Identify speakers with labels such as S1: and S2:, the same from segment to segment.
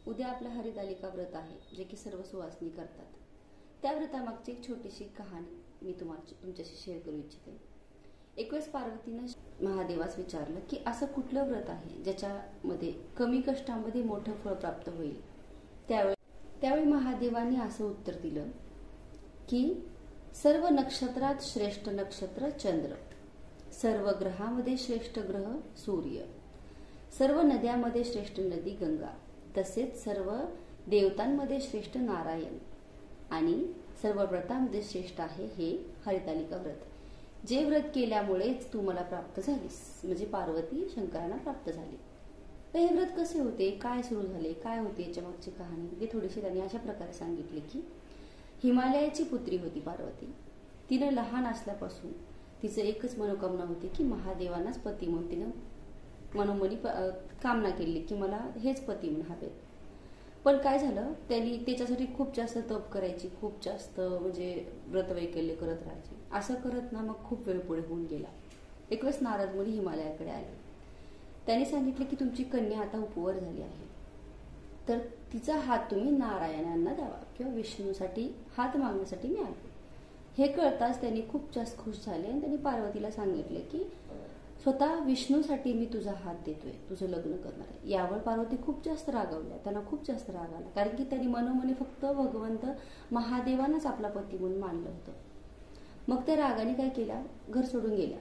S1: उद्या आपलं हरितालिका व्रत आहे, जे की सर्व सुवासिनी करतात. त्या व्रतामागची एक छोटीशी कहाणी मी तुमच्याशी शेअर करू इच्छिते. एक वेळेस पार्वतीनं महादेवास विचारलं की असं कुठलं व्रत आहे ज्याच्यामध्ये कमी कष्टामध्ये मोठं फळ प्राप्त होईल. त्यावेळी महादेवाने असं उत्तर दिलं की सर्व नक्षत्रात श्रेष्ठ नक्षत्र चंद्र, सर्व ग्रहामध्ये श्रेष्ठ ग्रह सूर्य, सर्व नद्यामध्ये श्रेष्ठ नदी गंगा, तसेच सर्व देवतांमध्ये श्रेष्ठ नारायण आणि सर्व व्रतांमध्ये श्रेष्ठ आहे हे हरितालिका व्रत. जे व्रत केल्यामुळेच तू मला प्राप्त झालीस, म्हणजे पार्वती शंकरांना प्राप्त झाली. तर हे व्रत कसे होते, काय सुरू झाले, काय होते याच्या मागची कहाणी हे थोडीशी त्यांनी अशा प्रकारे सांगितले की हिमालयाची पुत्री होती पार्वती. तिनं लहान असल्यापासून तिचं एकच मनोकामना होती की महादेवांनाच पती म्हणून तिनं मनोमनी कामना केली की मला हेच पती म्हणून हवेत. पण काय झालं, त्यांनी त्याच्यासाठी खूप जास्त तप करायची, खूप जास्त म्हणजे व्रतवैकल्य करत राहायचे. असं करत ना मग खूप वेळ पुढे होऊन गेला. एक वेळेस नारद मुनी हिमालयाकडे आले. त्यांनी सांगितले की तुमची कन्या आता उपवर झाली आहे, तर तिचा हात तुम्ही नारायणांना द्यावा किंवा विष्णूसाठी हात मागण्यासाठी मी आलो. हे कळताच त्यांनी खूप जास्त खुश झाले आणि त्यांनी पार्वतीला सांगितले की स्वतः विष्णूसाठी मी तुझा हात देतोय, तुझं लग्न करणार आहे. यावर पार्वती खूप जास्त रागावल्या, त्यांना खूप जास्त राग आला, कारण की त्यांनी मनोमनी फक्त भगवंत महादेवांनाच आपला पती म्हणून मानलं होतं. मग त्या रागाने काय केल्या, घर सोडून गेल्या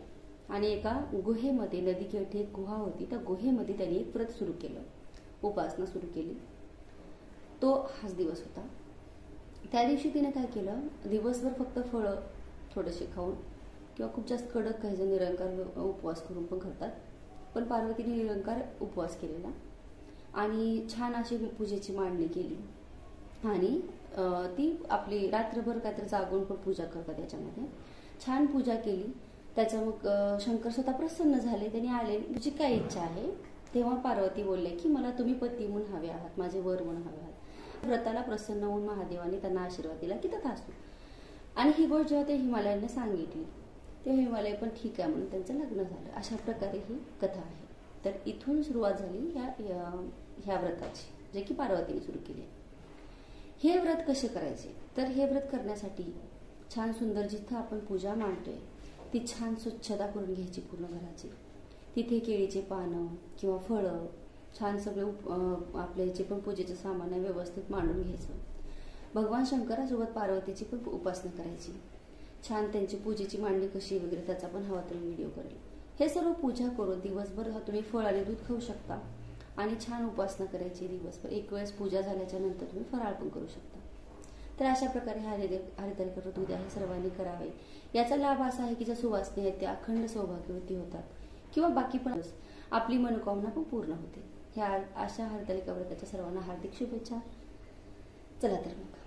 S1: आणि एका गुहेमध्ये, नदीकाठी एक गुहा होती, त्या गुहेमध्ये त्यांनी एक व्रत सुरू केलं, उपासना सुरू केली. तो हाच दिवस होता. त्या दिवशी तिने काय केलं, दिवसभर फक्त फळं थोडेसे खाऊन किंवा खूप जास्त कडक काही जण निरंकार उपवास करून पण करतात, पण पार्वतीने निरंकार उपवास केलेला आणि छान अशी पूजेची मांडणी केली आणि ती आपली रात्रभर काहीतरी जागून पण पूजा करतात. त्याच्यामध्ये छान पूजा केली. त्याचं मग शंकर स्वतः प्रसन्न झाले. त्यांनी आले, तुझी काय इच्छा आहे. तेव्हा पार्वती बोलले की मला तुम्ही पती म्हणून हवे आहात, माझे वर म्हणून हवे आहात. व्रताला प्रसन्न होऊन महादेवाने त्यांना आशीर्वाद दिला की तथा असो. आणि ही गोष्ट जेव्हा ते हिमालयांना सांगितली तेव्हा हिमालय पण ठीक आहे म्हणून त्यांचं लग्न झालं. अशा प्रकारे ही कथा आहे. तर इथून सुरुवात झाली ह्या व्रताची, जे की पार्वतीने सुरू केली. हे व्रत कसे करायचे, तर हे व्रत करण्यासाठी छान सुंदर जिथं आपण पूजा मांडतोय ती छान स्वच्छता करून घ्यायची पूर्ण घराची. तिथे केळीचे पानं किंवा फळं छान सगळे आपले जे पण पूजेचं सामान आहे व्यवस्थित मांडून घ्यायचं. भगवान शंकरासोबत पार्वतीची पण उपासना करायची. छान त्यांची पूजेची मांडणी कशी वगैरे त्याचा पण हवा तर व्हिडिओ करेल. हे सर्व पूजा करून दिवसभर तुम्ही फळ आणि दूध खाऊ शकता आणि छान उपासना करायची दिवसभर. एक वेळेस पूजा झाल्याच्या नंतर तुम्ही फराळ पण करू शकता. तर अशा प्रकारे हरितालिका व्रत उद्या हे सर्वांनी करावे. याचा लाभ असा आहे की ज्या सुवासिनी आहेत त्या अखंड सौभाग्यवती होतात किंवा बाकी पण आपली मनोकामना पण पूर्ण होते. ह्या अशा हरितालिका व्रताच्या सर्वांना हार्दिक शुभेच्छा. चला तर मग.